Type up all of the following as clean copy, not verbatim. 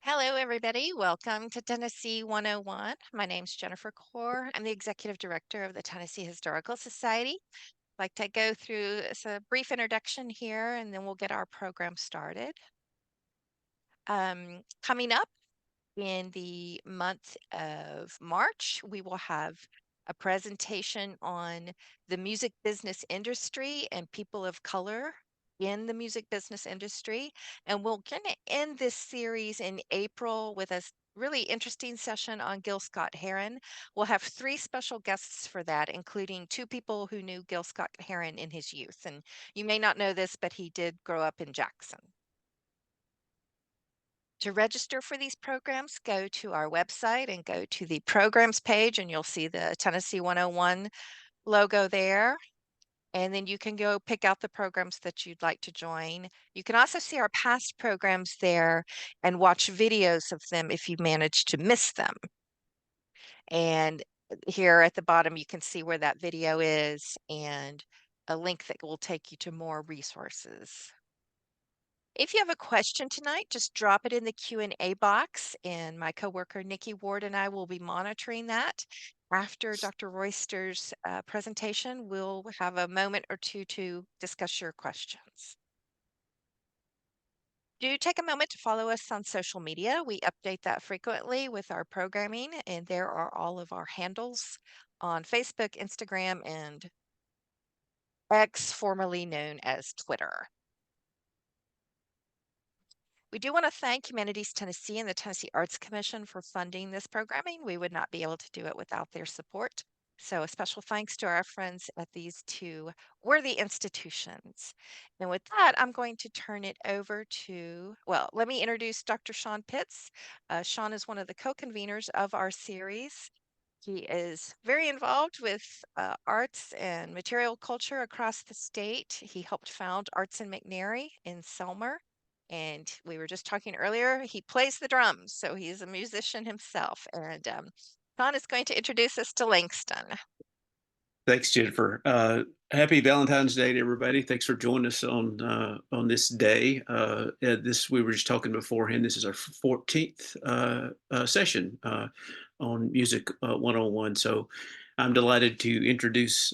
Hello, everybody. Welcome to Tennessee 101. My name's Jennifer Core. I'm the Executive Director of the Tennessee Historical Society. I'd like to go through a brief introduction here, and then we'll get our program started. Coming up in the month of March, we will have a presentation on the music business industry and people of color in the music business industry. And we're going to end this series in April with a really interesting session on Gil Scott-Heron. We'll have three special guests for that, including two people who knew Gil Scott-Heron in his youth. And you may not know this, but he did grow up in Jackson. To register for these programs, go to our website and go to the programs page, and you'll see the Tennessee 101 logo there. And then you can go pick out the programs that you'd like to join. You can also see our past programs there and watch videos of them if you manage to miss them. And here at the bottom, you can see where that video is and a link that will take you to more resources. If you have a question tonight, just drop it in the Q&A box, and my coworker Nikki Ward and I will be monitoring that. After Dr. Royster's presentation, we'll have a moment or two to discuss your questions. Do take a moment to follow us on social media. We update that frequently with our programming, and there are all of our handles on Facebook, Instagram, and X, formerly known as Twitter. We do want to thank Humanities Tennessee and the Tennessee Arts Commission for funding this programming. We would not be able to do it without their support. So a special thanks to our friends at these two worthy institutions. And with that, I'm going to turn it over to, well, let me introduce Dr. Sean Pitts. Sean is one of the co-conveners of our series. He is very involved with arts and material culture across the state. He helped found Arts in McNary in Selmer. And we were just talking earlier, he plays the drums, so he's a musician himself. And Sean is going to introduce us to Langston. Thanks, Jennifer. Happy Valentine's Day to everybody. Thanks for joining us on this day. We were just talking beforehand. This is our 14th session on Music 101. So I'm delighted to introduce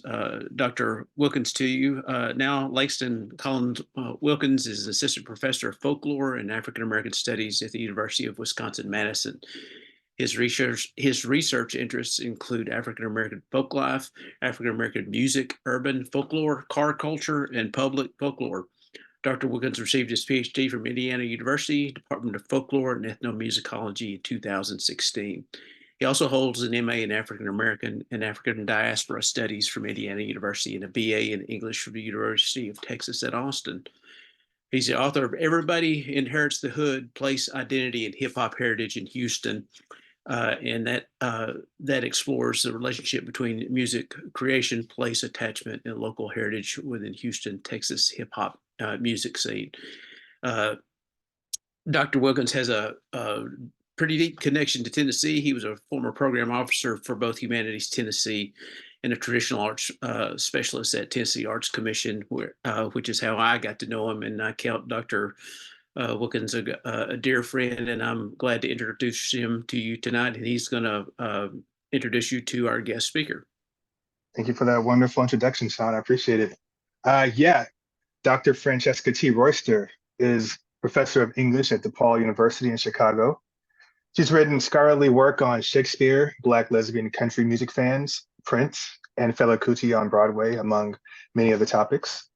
Dr. Wilkins to you. Now, Langston Collins Wilkins is Assistant Professor of Folklore and African American Studies at the University of Wisconsin-Madison. His research interests include African American folk life, African American music, urban folklore, car culture, and public folklore. Dr. Wilkins received his PhD from Indiana University, Department of Folklore and Ethnomusicology in 2016. He also holds an MA in African American and African Diaspora Studies from Indiana University and a BA in English from the University of Texas at Austin. He's the author of Everybody Inherits the Hood, Place, Identity, and Hip Hop Heritage in Houston, and that explores the relationship between music creation, place, attachment, and local heritage within Houston, Texas hip hop music scene. Dr. Wilkins has a pretty deep connection to Tennessee. He was a former program officer for both Humanities Tennessee and a traditional arts specialist at Tennessee Arts Commission, which is how I got to know him. And I count Dr. Wilkins a dear friend, and I'm glad to introduce him to you tonight. And he's going to introduce you to our guest speaker. Thank you for that wonderful introduction, Sean. I appreciate it. Dr. Francesca T. Royster is professor of English at DePaul University in Chicago. She's written scholarly work on Shakespeare, Black lesbian country music fans, Prince, and Fela Kuti on Broadway, among many other topics.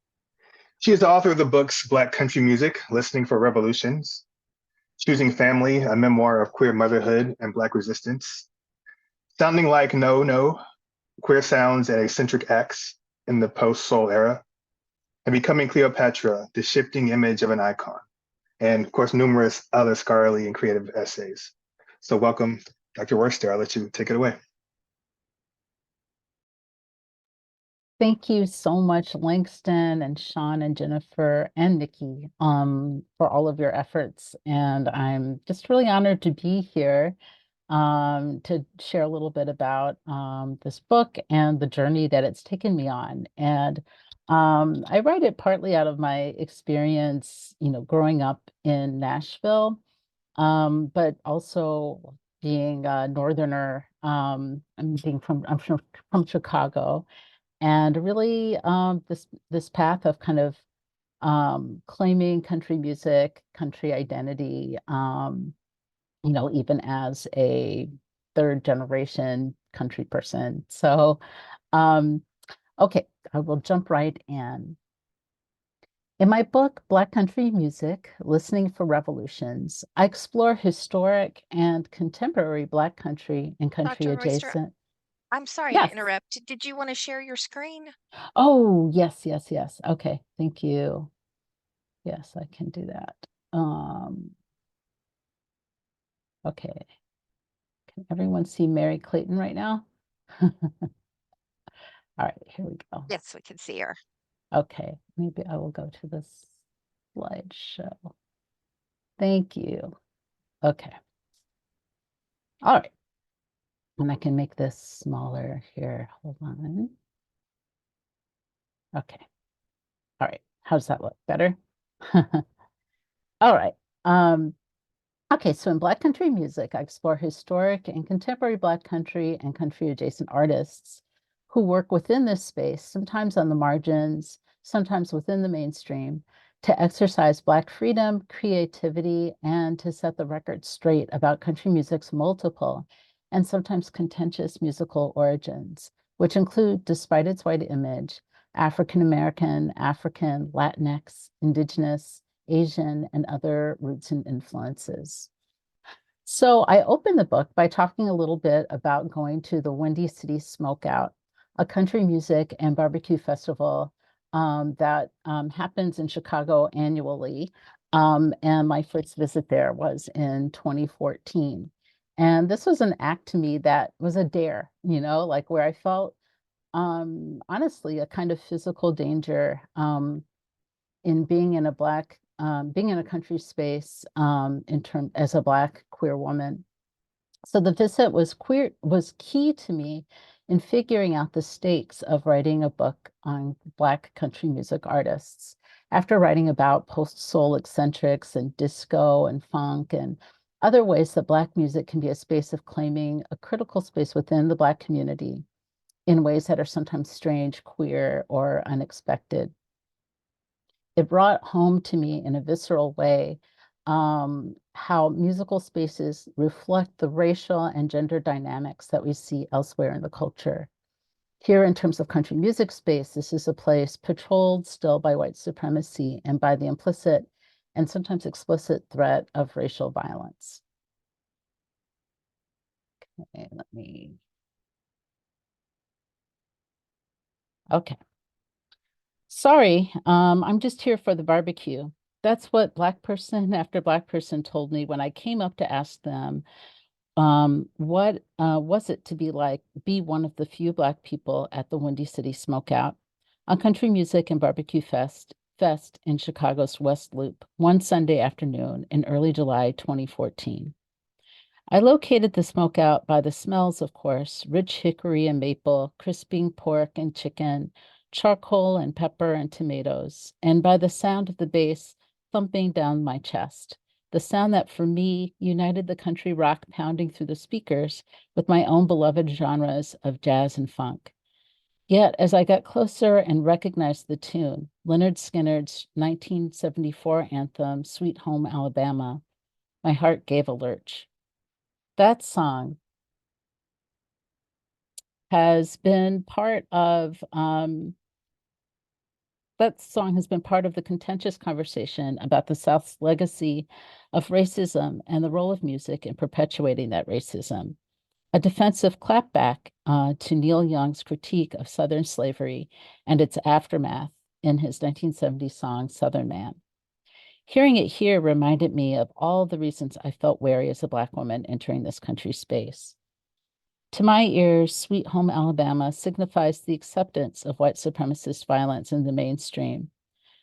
She is the author of the books Black Country Music, Listening for Revolutions, Choosing Family, a memoir of queer motherhood and Black resistance, Sounding Like No No, Queer Sounds and Eccentric Acts in the Post-Soul Era, and Becoming Cleopatra, the Shifting Image of an Icon, and of course, numerous other scholarly and creative essays. So welcome, Dr. Royster. I'll let you take it away. Thank you so much, Langston and Sean and Jennifer and Nikki, for all of your efforts. And I'm just really honored to be here to share a little bit about this book and the journey that it's taken me on. And I write it partly out of my experience, growing up in Nashville. but also being a Northerner, I'm from Chicago, and really this path of kind of claiming country music, country identity, even as a third generation country person. So, okay, I will jump right in. In my book, Black Country Music, Listening for Revolutions, I explore historic and contemporary Black country and country Dr. Royster, adjacent. I'm sorry to Yes. interrupt. Did you want to share your screen? Oh, yes, yes, yes. Okay, thank you. Yes, I can do that. Okay. Can everyone see Mary Clayton right now? All right, here we go. Yes, we can see her. Okay, maybe I will go to this slideshow. Thank you. Okay. All right. And I can make this smaller here. Hold on. Okay. All right. How does that look? Better? All right. Okay, so in Black country music, I explore historic and contemporary Black country and country adjacent artists who work within this space, sometimes on the margins, sometimes within the mainstream, to exercise Black freedom, creativity, and to set the record straight about country music's multiple and sometimes contentious musical origins, which include, despite its white image, African American, African, Latinx, Indigenous, Asian, and other roots and influences. So I opened the book by talking a little bit about going to the Windy City Smokeout, a country music and barbecue festival that happens in Chicago annually. And my first visit there was in 2014. And this was an act to me that was a dare, like where I felt honestly a kind of physical danger in being in being in a country space as a Black queer woman. So the visit was key to me in figuring out the stakes of writing a book on Black country music artists. After writing about post-soul eccentrics and disco and funk and other ways that Black music can be a space of claiming a critical space within the Black community in ways that are sometimes strange, queer, or unexpected. It brought home to me in a visceral way how musical spaces reflect the racial and gender dynamics that we see elsewhere in the culture. Here, in terms of country music space, this is a place patrolled still by white supremacy and by the implicit and sometimes explicit threat of racial violence. Okay, okay. Sorry, I'm just here for the barbecue. That's what Black person after Black person told me when I came up to ask them, what was it to be one of the few Black people at the Windy City Smokeout, a country music and barbecue fest in Chicago's West Loop, one Sunday afternoon in early July 2014. I located the smokeout by the smells, of course, rich hickory and maple, crisping pork and chicken, charcoal and pepper and tomatoes, and by the sound of the bass thumping down my chest, the sound that for me united the country rock pounding through the speakers with my own beloved genres of jazz and funk. Yet, as I got closer and recognized the tune, Lynyrd Skynyrd's 1974 anthem, Sweet Home Alabama, my heart gave a lurch. That song has been part of the contentious conversation about the South's legacy of racism and the role of music in perpetuating that racism. A defensive clapback to Neil Young's critique of Southern slavery and its aftermath in his 1970 song, Southern Man. Hearing it here reminded me of all the reasons I felt wary as a Black woman entering this country space. To my ears, Sweet Home Alabama signifies the acceptance of white supremacist violence in the mainstream.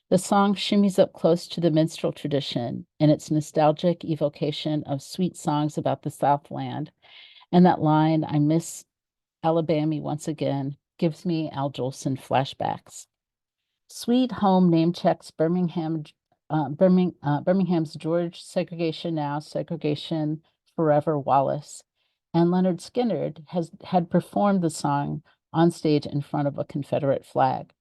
The song shimmies up close to the minstrel tradition in its nostalgic evocation of sweet songs about the Southland, and that line, I miss Alabama once again, gives me Al Jolson flashbacks. Sweet Home name checks Birmingham, Birmingham's George Segregation Now, Segregation Forever Wallace, and Leonard Skinner had performed the song on stage in front of a Confederate flag.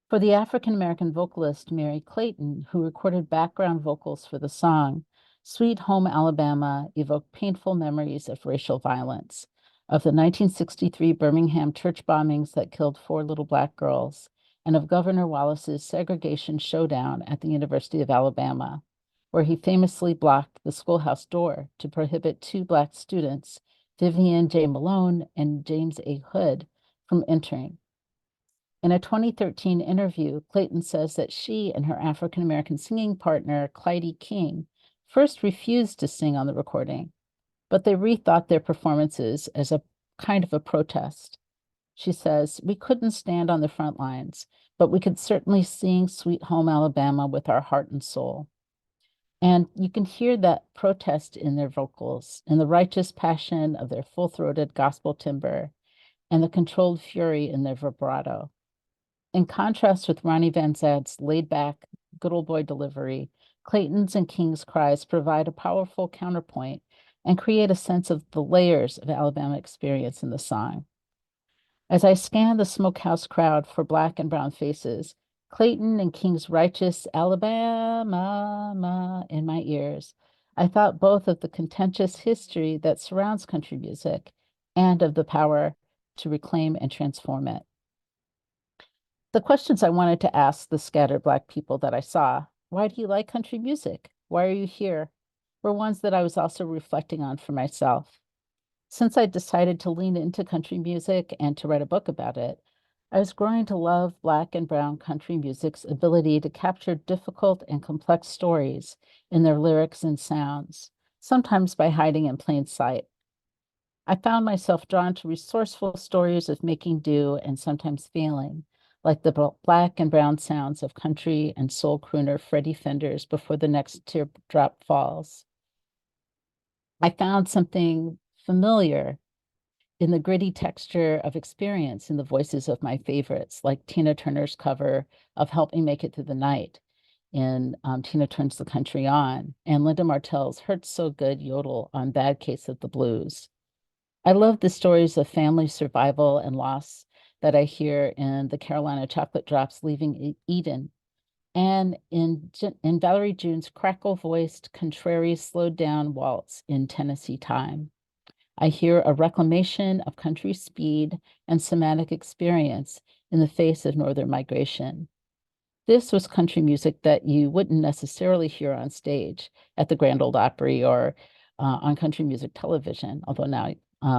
For the African-American vocalist Mary Clayton, who recorded background vocals for the song, Sweet Home Alabama evoked painful memories of racial violence, of the 1963 Birmingham church bombings that killed 4 little Black girls, and of Governor Wallace's segregation showdown at the University of Alabama, where he famously blocked the schoolhouse door to prohibit 2 Black students, Vivian J. Malone and James A. Hood, from entering. In a 2013 interview, Clayton says that she and her African-American singing partner, Clyde King, first refused to sing on the recording, but they rethought their performances as a kind of a protest. She says, "We couldn't stand on the front lines, but we could certainly sing Sweet Home Alabama with our heart and soul." And you can hear that protest in their vocals, in the righteous passion of their full-throated gospel timbre, and the controlled fury in their vibrato. In contrast with Ronnie Van Zant's laid-back, good old boy delivery, Clayton's and King's cries provide a powerful counterpoint and create a sense of the layers of Alabama experience in the song. As I scan the smokehouse crowd for Black and brown faces, Clayton and King's righteous Alabama in my ears, I thought both of the contentious history that surrounds country music and of the power to reclaim and transform it. The questions I wanted to ask the scattered Black people that I saw, why do you like country music? Why are you here? Were ones that I was also reflecting on for myself. Since I decided to lean into country music and to write a book about it, I was growing to love Black and brown country music's ability to capture difficult and complex stories in their lyrics and sounds, sometimes by hiding in plain sight. I found myself drawn to resourceful stories of making do and sometimes failing, like the Black and brown sounds of country and soul crooner Freddie Fender's Before the Next Teardrop Falls. I found something familiar in the gritty texture of experience in the voices of my favorites, like Tina Turner's cover of Help Me Make It Through the Night in Tina Turns the Country On, and Linda Martell's Hurts So Good yodel on Bad Case of the Blues. I love the stories of family survival and loss that I hear in the Carolina Chocolate Drops Leaving Eden, and in Valerie June's crackle-voiced, contrary, slowed-down waltz in Tennessee Time. I hear a reclamation of country speed and somatic experience in the face of Northern migration. This was country music that you wouldn't necessarily hear on stage at the Grand Ole Opry or on country music television, although now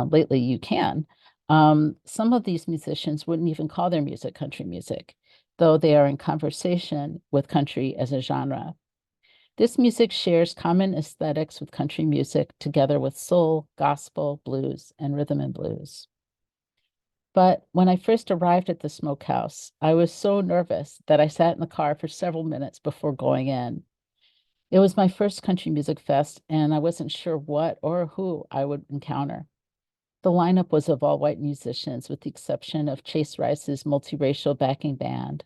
lately you can. Some of these musicians wouldn't even call their music country music, though they are in conversation with country as a genre. This music shares common aesthetics with country music, together with soul, gospel, blues, and rhythm and blues. But when I first arrived at the smokehouse, I was so nervous that I sat in the car for several minutes before going in. It was my first country music fest, and I wasn't sure what or who I would encounter. The lineup was of all white musicians, with the exception of Chase Rice's multiracial backing band.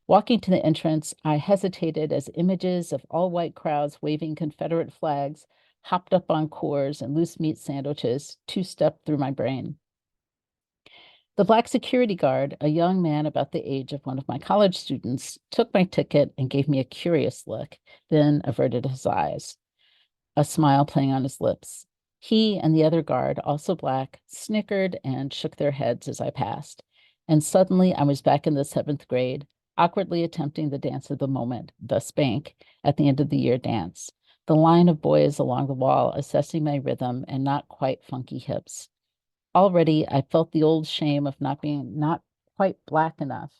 Walking to the entrance, I hesitated as images of all white crowds waving Confederate flags, hopped up on Coors and loose meat sandwiches, two-stepped through my brain. The Black security guard, a young man about the age of one of my college students, took my ticket and gave me a curious look, then averted his eyes, a smile playing on his lips. He and the other guard, also Black, snickered and shook their heads as I passed. And suddenly I was back in the 7th grade, awkwardly attempting the dance of the moment, the spank, at the end of the year dance. The line of boys along the wall assessing my rhythm and not quite funky hips. Already I felt the old shame of not being quite Black enough,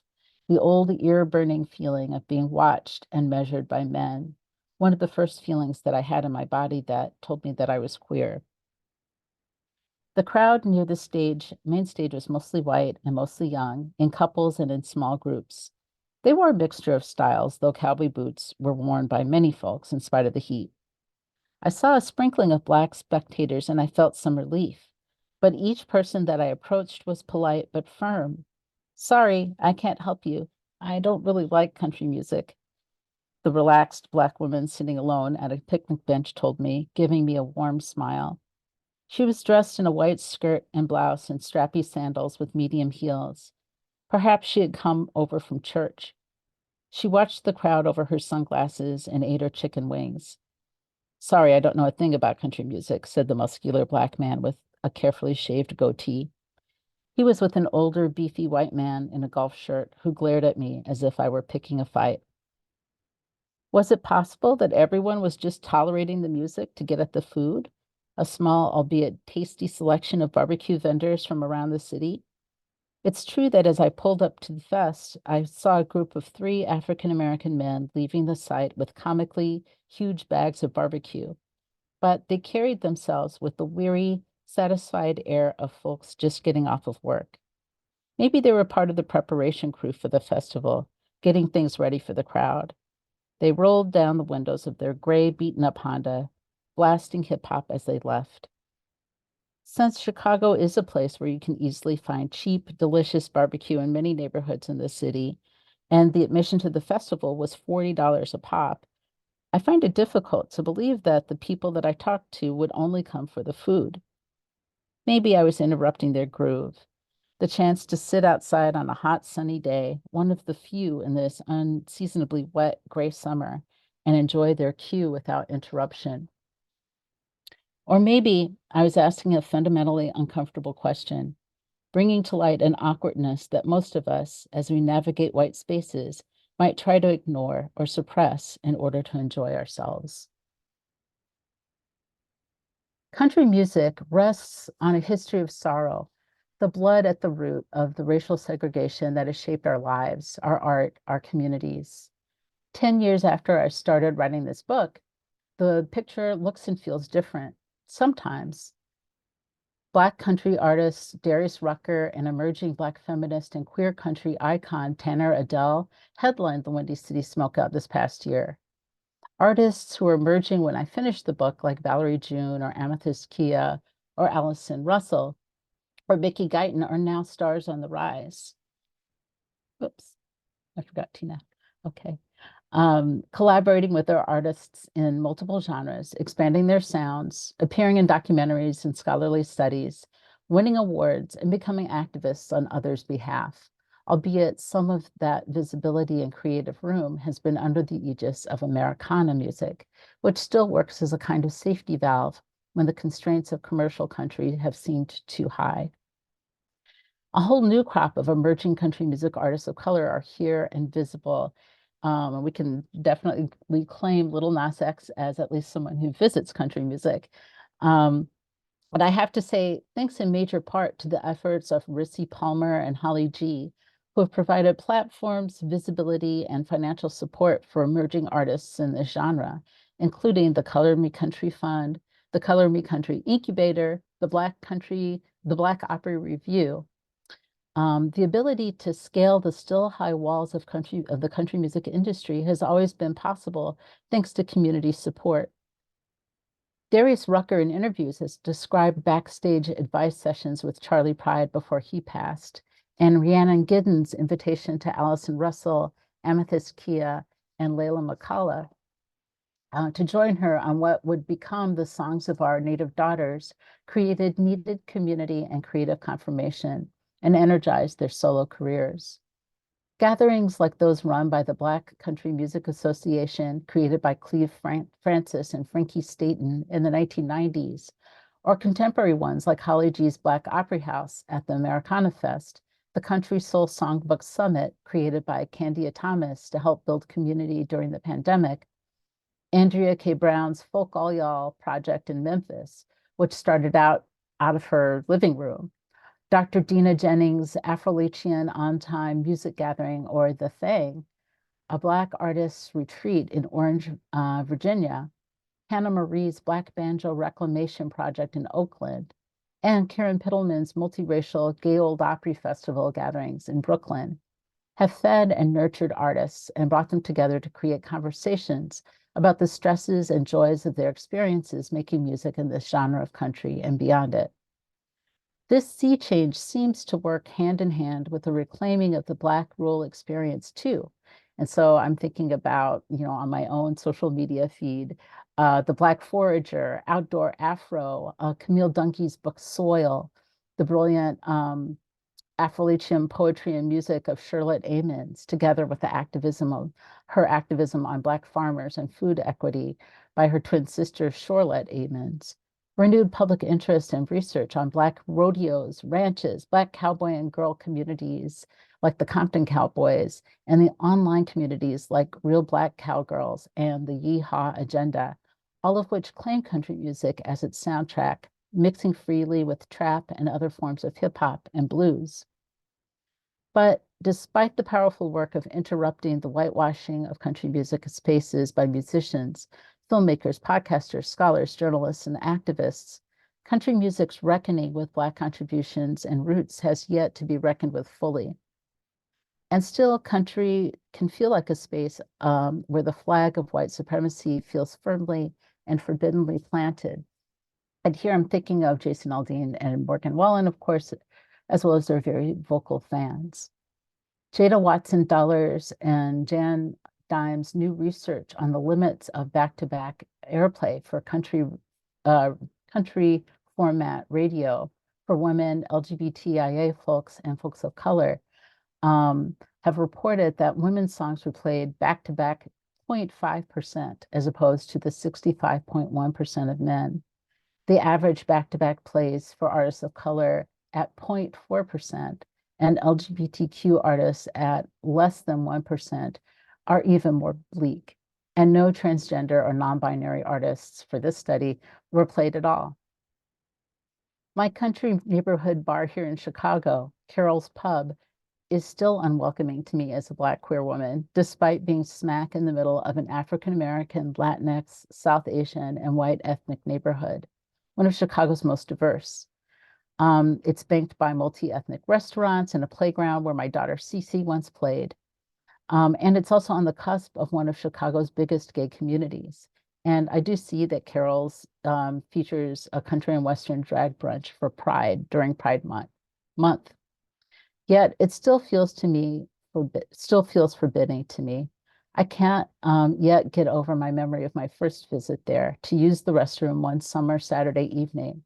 the old ear-burning feeling of being watched and measured by men, one of the first feelings that I had in my body that told me that I was queer. The crowd near the main stage was mostly white and mostly young, in couples and in small groups. They wore a mixture of styles, though cowboy boots were worn by many folks in spite of the heat. I saw a sprinkling of Black spectators and I felt some relief, but each person that I approached was polite but firm. "Sorry, I can't help you. I don't really like country music." the relaxed Black woman sitting alone at a picnic bench told me, giving me a warm smile. She was dressed in a white skirt and blouse and strappy sandals with medium heels. Perhaps she had come over from church. She watched the crowd over her sunglasses and ate her chicken wings. Sorry, I don't know a thing about country music, said the muscular Black man with a carefully shaved goatee. He was with an older, beefy white man in a golf shirt who glared at me as if I were picking a fight. Was it possible that everyone was just tolerating the music to get at the food? A small, albeit tasty selection of barbecue vendors from around the city? It's true that as I pulled up to the fest, I saw a group of 3 African-American men leaving the site with comically huge bags of barbecue, but they carried themselves with the weary, satisfied air of folks just getting off of work. Maybe they were part of the preparation crew for the festival, getting things ready for the crowd. They rolled down the windows of their gray, beaten-up Honda, blasting hip-hop as they left. Since Chicago is a place where you can easily find cheap, delicious barbecue in many neighborhoods in the city, and the admission to the festival was $40 a pop, I find it difficult to believe that the people that I talked to would only come for the food. Maybe I was interrupting their groove. The chance to sit outside on a hot, sunny day, one of the few in this unseasonably wet, gray summer, and enjoy their cue without interruption. Or maybe I was asking a fundamentally uncomfortable question, bringing to light an awkwardness that most of us, as we navigate white spaces, might try to ignore or suppress in order to enjoy ourselves. Country music rests on a history of sorrow, the blood at the root of the racial segregation that has shaped our lives, our art, our communities. 10 years after I started writing this book, the picture looks and feels different. Sometimes, Black country artist Darius Rucker and emerging Black feminist and queer country icon Tanner Adele headlined the Windy City Smokeout this past year. Artists who were emerging when I finished the book, like Valerie June or Amethyst Kia or Allison Russell or Mickey Guyton, are now stars on the rise. Oops, I forgot Tina. Okay. Collaborating with their artists in multiple genres, expanding their sounds, appearing in documentaries and scholarly studies, winning awards, and becoming activists on others' behalf, albeit some of that visibility and creative room has been under the aegis of Americana music, which still works as a kind of safety valve when the constraints of commercial country have seemed too high. A whole new crop of emerging country music artists of color are here and visible. And we can definitely claim Little Nas X as at least someone who visits country music. But I have to say, thanks in major part to the efforts of Rissy Palmer and Holly G, who have provided platforms, visibility, and financial support for emerging artists in this genre, including the Color Me Country Fund, the Color Me Country Incubator, the Black Opera Review. The ability to scale the still high walls of the country music industry has always been possible thanks to community support. Darius Rucker in interviews has described backstage advice sessions with Charley Pride before he passed, and Rhiannon Giddens' invitation to Allison Russell, Amethyst Kia, and Layla McCullough to join her on what would become the Songs of Our Native Daughters created needed community and creative confirmation and energized their solo careers. Gatherings like those run by the Black Country Music Association, created by Cleve Francis and Frankie Staten in the 1990s, or contemporary ones like Holly G's Black Opera House at the Americana Fest, the Country Soul Songbook Summit, created by Candia Thomas to help build community during the pandemic, Andrea K. Brown's Folk All Y'all project in Memphis, which started out of her living room, Dr. Dina Jennings' Afro-Lachian On-Time Music Gathering, or The Thing, a Black artists retreat in Orange, Virginia, Hannah Marie's Black Banjo Reclamation Project in Oakland, and Karen Pittleman's multiracial Gay Old Opry Festival gatherings in Brooklyn, have fed and nurtured artists and brought them together to create conversations about the stresses and joys of their experiences making music in this genre of country and beyond it. This sea change seems to work hand in hand with the reclaiming of the Black rural experience too, And so I'm thinking about, on my own social media feed, The Black Forager, Outdoor Afro, Camille Dunke's book Soil, the brilliant Afro-Latin poetry and music of Charlotte Amons, together with her activism on Black farmers and food equity by her twin sister, Charlotte Amons. Renewed public interest and research on Black rodeos, ranches, Black cowboy and girl communities like the Compton Cowboys, and the online communities like Real Black Cowgirls and the Yeehaw Agenda, all of which claim country music as its soundtrack, mixing freely with trap and other forms of hip hop and blues. But despite the powerful work of interrupting the whitewashing of country music spaces by musicians, filmmakers, podcasters, scholars, journalists, and activists, country music's reckoning with Black contributions and roots has yet to be reckoned with fully. And still, country can feel like a space where the flag of white supremacy feels firmly and forbiddenly planted. And here I'm thinking of Jason Aldean and Morgan Wallen, of course, as well as their very vocal fans. Jada Watson Dollars and Jan Dimes' new research on the limits of back-to-back airplay for country format radio for women, LGBTIA folks, and folks of color have reported that women's songs were played back-to-back 0.5% as opposed to the 65.1% of men. The average back-to-back plays for artists of color at 0.4% and LGBTQ artists at less than 1% are even more bleak. And no transgender or non-binary artists for this study were played at all. My country neighborhood bar here in Chicago, Carol's Pub, is still unwelcoming to me as a Black queer woman, despite being smack in the middle of an African-American, Latinx, South Asian, and white ethnic neighborhood, one of Chicago's most diverse. It's banked by multi-ethnic restaurants and a playground where my daughter Cece once played. And it's also on the cusp of one of Chicago's biggest gay communities. And I do see that Carol's features a country and Western drag brunch for Pride during Pride Month. Yet it still feels forbidding to me. I can't yet get over my memory of my first visit there to use the restroom one summer Saturday evening,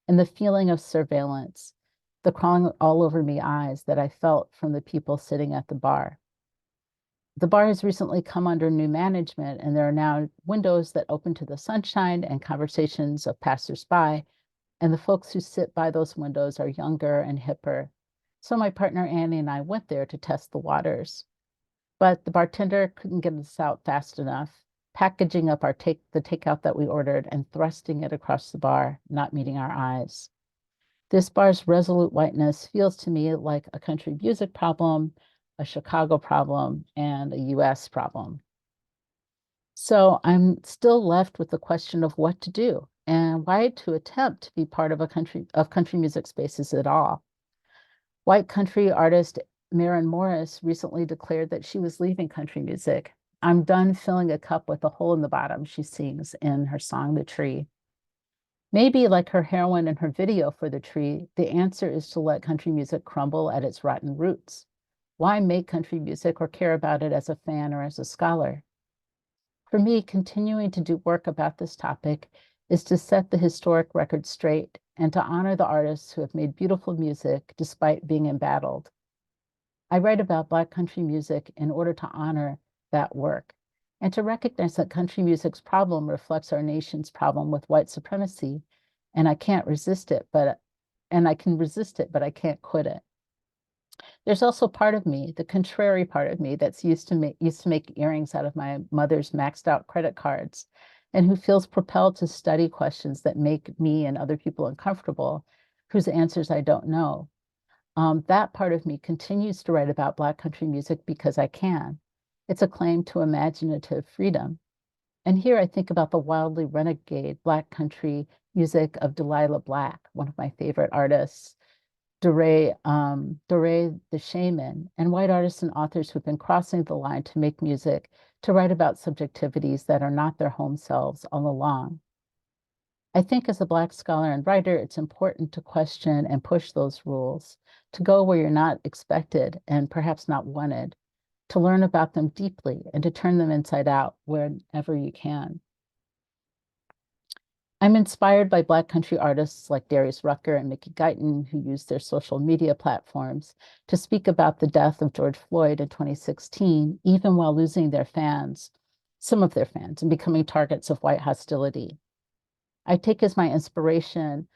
and the feeling of surveillance, the crawling all over me eyes that I felt from the people sitting at the bar. The bar has recently come under new management, and there are now windows that open to the sunshine and conversations of passersby, and the folks who sit by those windows are younger and hipper. So my partner Annie and I went there to test the waters. But the bartender couldn't get us out fast enough, packaging up the takeout that we ordered and thrusting it across the bar, not meeting our eyes. This bar's resolute whiteness feels to me like a country music problem, a Chicago problem, and a US problem. So I'm still left with the question of what to do and why to attempt to be part of country music spaces at all. White country artist Maren Morris recently declared that she was leaving country music. I'm done filling a cup with a hole in the bottom, she sings in her song, The Tree. Maybe like her heroine in her video for The Tree, the answer is to let country music crumble at its rotten roots. Why make country music or care about it as a fan or as a scholar? For me, continuing to do work about this topic is to set the historic record straight and to honor the artists who have made beautiful music despite being embattled. I write about Black country music in order to honor that work and to recognize that country music's problem reflects our nation's problem with white supremacy, and I can resist it, but I can't quit it. There's also part of me, the contrary part of me, that's used to make earrings out of my mother's maxed out credit cards, and who feels propelled to study questions that make me and other people uncomfortable, whose answers I don't know. That part of me continues to write about Black country music because I can. It's a claim to imaginative freedom. And here I think about the wildly renegade Black country music of Delilah Black, one of my favorite artists, Doré the Shaman, and white artists and authors who've been crossing the line to make music, to write about subjectivities that are not their home selves all along. I think as a Black scholar and writer, it's important to question and push those rules, to go where you're not expected and perhaps not wanted, to learn about them deeply and to turn them inside out whenever you can. I'm inspired by Black country artists like Darius Rucker and Mickey Guyton, who use their social media platforms to speak about the death of George Floyd in 2016, even while losing their fans, some of their fans, and becoming targets of white hostility. I take as my inspiration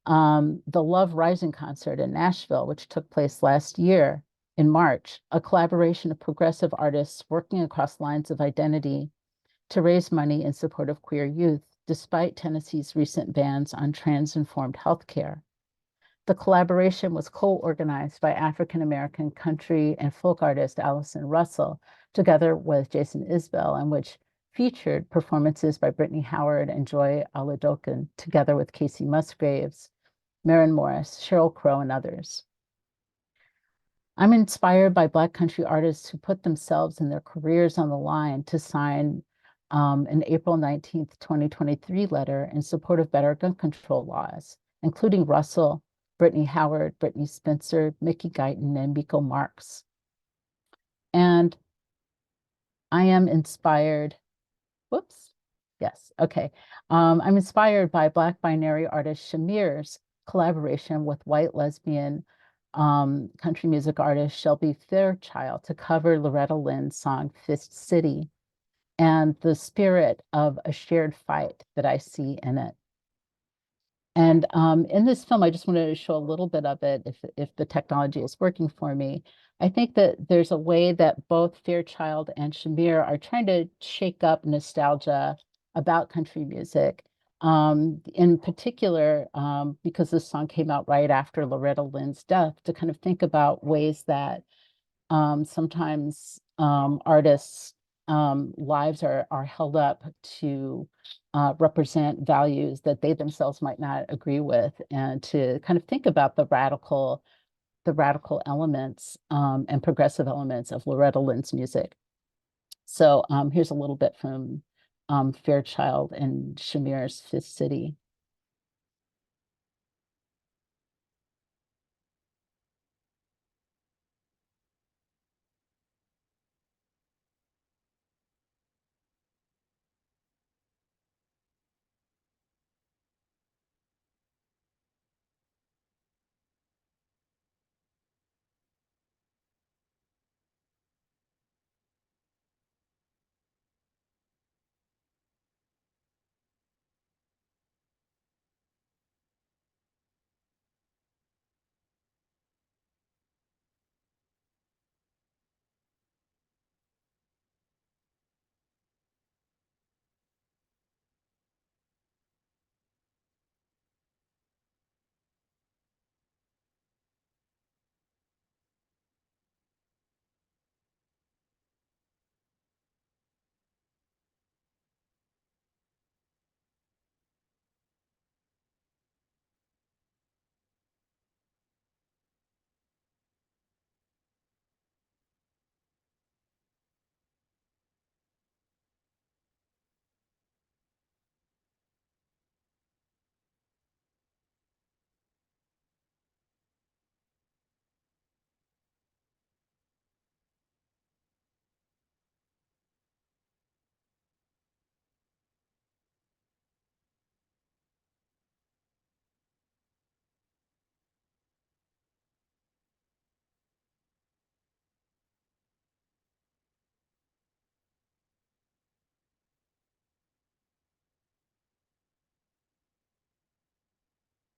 the Love Rising concert in Nashville, which took place last year in March, a collaboration of progressive artists working across lines of identity to raise money in support of queer youth, despite Tennessee's recent bans on trans-informed healthcare. The collaboration was co-organized by African-American country and folk artist Allison Russell, together with Jason Isbell, and which featured performances by Brittany Howard and Joy Aladokan, together with Casey Musgraves, Maren Morris, Sheryl Crow, and others. I'm inspired by Black country artists who put themselves and their careers on the line to sign an April 19th, 2023 letter in support of better gun control laws, including Russell, Brittany Howard, Brittany Spencer, Mickey Guyton, and Miko Marks. And I am inspired, whoops, yes, okay. I'm inspired by Black binary artist Shamir's collaboration with white lesbian country music artist Shelby Fairchild to cover Loretta Lynn's song Fist City, and the spirit of a shared fight that I see in it. And in this film, I just wanted to show a little bit of it if the technology is working for me. I think that there's a way that both Fairchild and Shamir are trying to shake up nostalgia about country music. In particular, because this song came out right after Loretta Lynn's death, to kind of think about ways that sometimes artists' lives are held up to represent values that they themselves might not agree with, and to kind of think about the radical elements and progressive elements of Loretta Lynn's music. So here's a little bit from Fairchild and Shamir's Fifth City.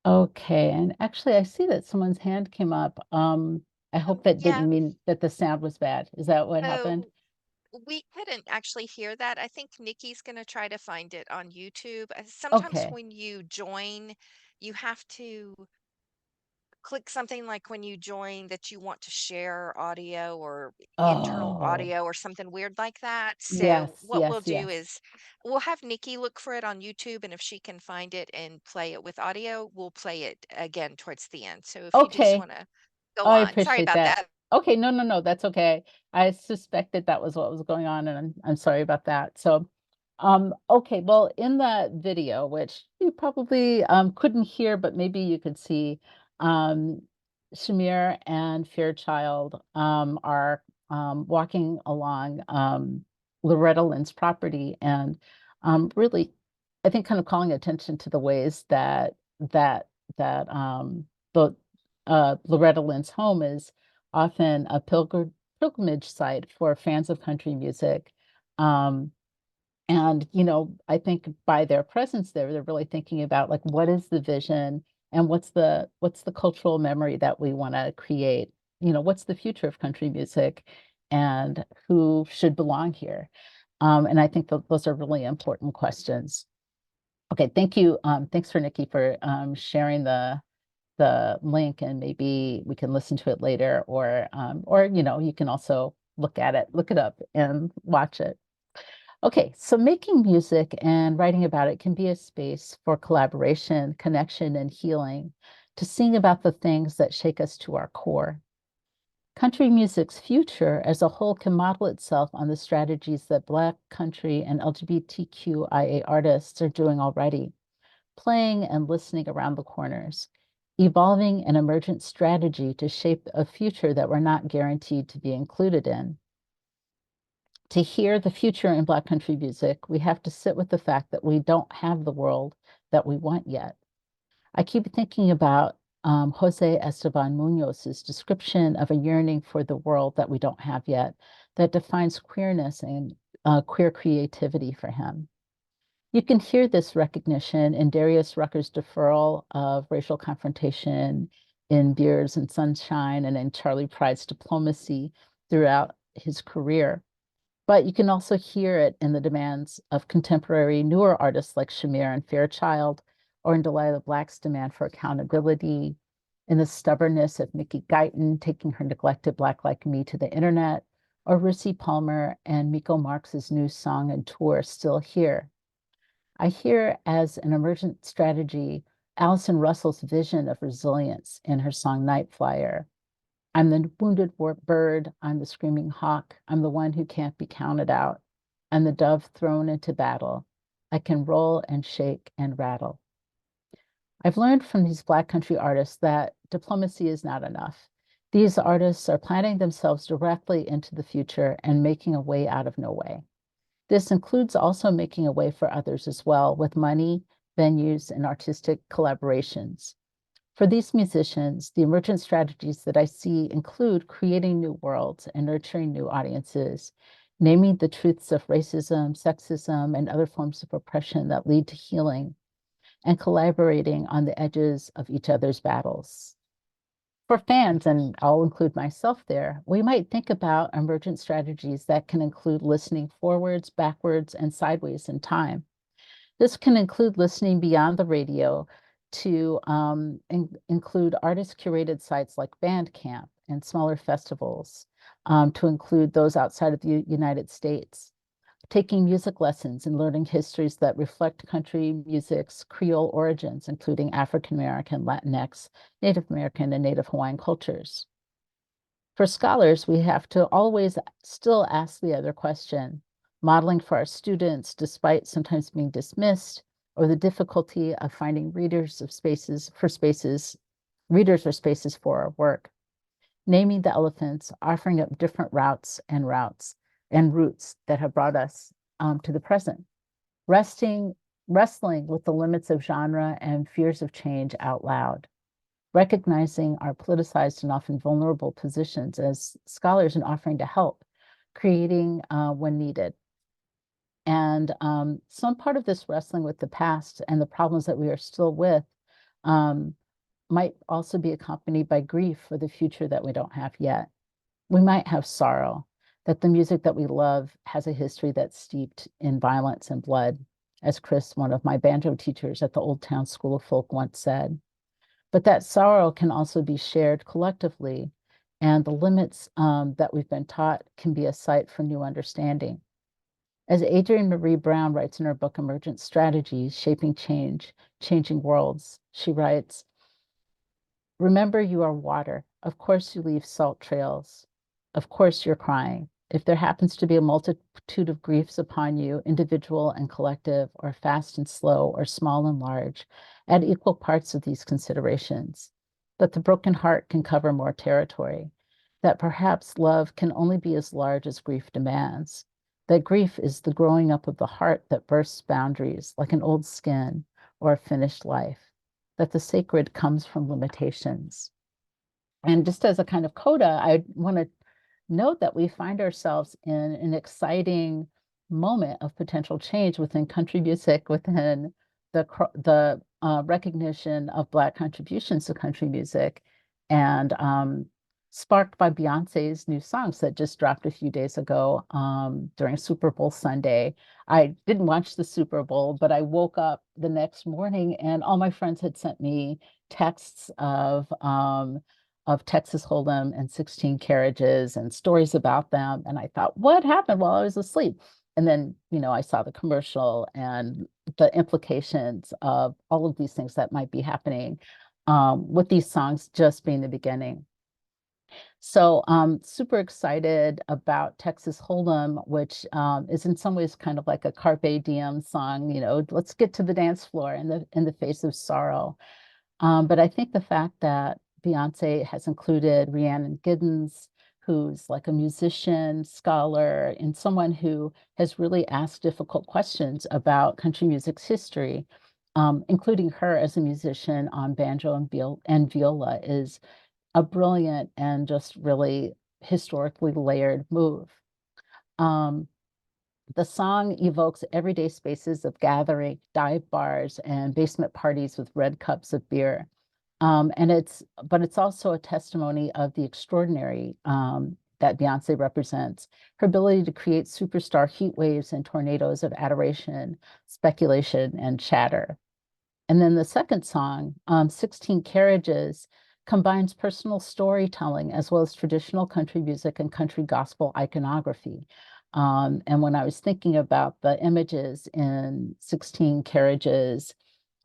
Okay, and actually I see that someone's hand came up. I hope that Yeah. didn't mean that the sound was bad. Is that what happened? So we couldn't actually hear that. I think Nikki's going to try to find it on YouTube. Sometimes Okay. when you join, you have to click something like when you join that you want to share audio or internal Oh, audio or something weird like that. So yes, what we'll yes, do yes. is we'll have Nikki look for it on YouTube, and if she can find it and play it with audio, we'll play it again towards the end. So if you just Okay. want to Oh, go I on. Sorry appreciate about that. that. Okay, no, no, no, that's okay. I suspected that was what was going on, and I'm sorry about that. So, okay, well, in that video, which you probably couldn't hear, but maybe you could see, um, Shamir and Fairchild are walking along Loretta Lynn's property and really, I think, kind of calling attention to the ways that the Loretta Lynn's home is often a pilgrimage site for fans of country music. And, I think by their presence there, they're really thinking about like, what is the vision and what's the cultural memory that we want to create? What's the future of country music and who should belong here? And I think those are really important questions. Okay, thank you. Thanks for Nikki for sharing the link, and maybe we can listen to it later, or you can also look it up and watch it. Okay, so making music and writing about it can be a space for collaboration, connection, and healing, to sing about the things that shake us to our core. Country music's future as a whole can model itself on the strategies that Black country and LGBTQIA artists are doing already, playing and listening around the corners, evolving an emergent strategy to shape a future that we're not guaranteed to be included in. To hear the future in Black country music, we have to sit with the fact that we don't have the world that we want yet. I keep thinking about Jose Esteban Munoz's description of a yearning for the world that we don't have yet, that defines queerness and queer creativity for him. You can hear this recognition in Darius Rucker's deferral of racial confrontation in Beers and Sunshine and in Charley Pride's diplomacy throughout his career. But you can also hear it in the demands of contemporary newer artists like Shamir and Fairchild, or in Delilah Black's demand for accountability, in the stubbornness of Mickey Guyton taking her neglected Black Like Me to the internet, or Russi Palmer and Miko Marx's new song and tour, Still Here. I hear as an emergent strategy Allison Russell's vision of resilience in her song Night Flyer. I'm the wounded bird, I'm the screaming hawk, I'm the one who can't be counted out. I'm the dove thrown into battle. I can roll and shake and rattle. I've learned from these Black country artists that diplomacy is not enough. These artists are planting themselves directly into the future and making a way out of no way. This includes also making a way for others as well, with money, venues, and artistic collaborations. For these musicians, the emergent strategies that I see include creating new worlds and nurturing new audiences, naming the truths of racism, sexism, and other forms of oppression that lead to healing, and collaborating on the edges of each other's battles. For fans, and I'll include myself there, we might think about emergent strategies that can include listening forwards, backwards, and sideways in time. This can include listening beyond the radio to include artist-curated sites like Bandcamp and smaller festivals, to include those outside of the United States, taking music lessons and learning histories that reflect country music's Creole origins, including African-American, Latinx, Native American, and Native Hawaiian cultures. For scholars, we have to always still ask the other question, modeling for our students despite sometimes being dismissed, or the difficulty of finding readers or spaces for our work. Naming the elephants, offering up different routes and roots that have brought us to the present. Wrestling with the limits of genre and fears of change out loud. Recognizing our politicized and often vulnerable positions as scholars and offering to help, creating when needed. And some part of this wrestling with the past and the problems that we are still with might also be accompanied by grief for the future that we don't have yet. We might have sorrow that the music that we love has a history that's steeped in violence and blood, as Chris, one of my banjo teachers at the Old Town School of Folk, once said. But that sorrow can also be shared collectively, and the limits that we've been taught can be a site for new understanding. As Adrienne Marie Brown writes in her book, Emergent Strategies, Shaping Change, Changing Worlds, she writes, remember you are water. Of course you leave salt trails. Of course you're crying. If there happens to be a multitude of griefs upon you, individual and collective, or fast and slow, or small and large, add equal parts of these considerations. But the broken heart can cover more territory. that perhaps love can only be as large as grief demands, that grief is the growing up of the heart that bursts boundaries like an old skin or a finished life, that the sacred comes from limitations. And just as a kind of coda, I want to note that we find ourselves in an exciting moment of potential change within country music, within the recognition of Black contributions to country music, and sparked by Beyonce's new songs that just dropped a few days ago during Super Bowl Sunday. I didn't watch the Super Bowl, but I woke up the next morning and all my friends had sent me texts of Texas Hold'em and 16 Carriages and stories about them. And I thought, what happened while I was asleep? And then, I saw the commercial and the implications of all of these things that might be happening with these songs just being the beginning. So super excited about Texas Hold'em, which is in some ways kind of like a Carpe Diem song, let's get to the dance floor in the face of sorrow. But I think the fact that Beyonce has included Rhiannon Giddens, who's like a musician, scholar, and someone who has really asked difficult questions about country music's history, including her as a musician on banjo and viola, is a brilliant and just really historically layered move. The song evokes everyday spaces of gathering, dive bars, and basement parties with red cups of beer. But it's also a testimony of the extraordinary that Beyonce represents, her ability to create superstar heat waves and tornadoes of adoration, speculation, and chatter. And then the second song, 16 Carriages, combines personal storytelling as well as traditional country music and country gospel iconography. And when I was thinking about the images in 16 Carriages,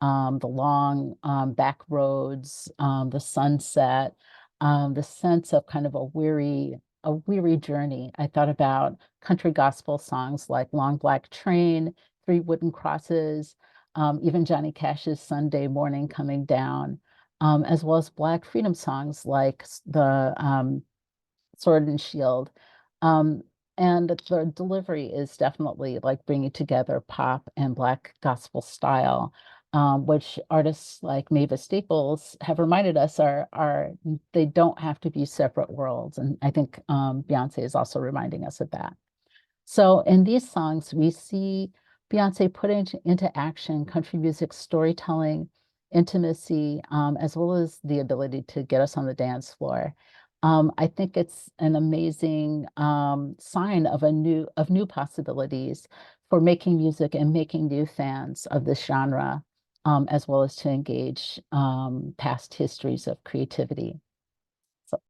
the long back roads, the sunset, the sense of kind of a weary journey, I thought about country gospel songs like Long Black Train, Three Wooden Crosses, even Johnny Cash's Sunday Morning Coming Down, as well as Black freedom songs like the Sword and Shield. And the delivery is definitely like bringing together pop and Black gospel style, which artists like Mavis Staples have reminded us they don't have to be separate worlds. And I think Beyonce is also reminding us of that. So in these songs, we see Beyonce put into action country music storytelling, intimacy, as well as the ability to get us on the dance floor. I think it's an amazing sign of new possibilities for making music and making new fans of this genre, as well as to engage past histories of creativity.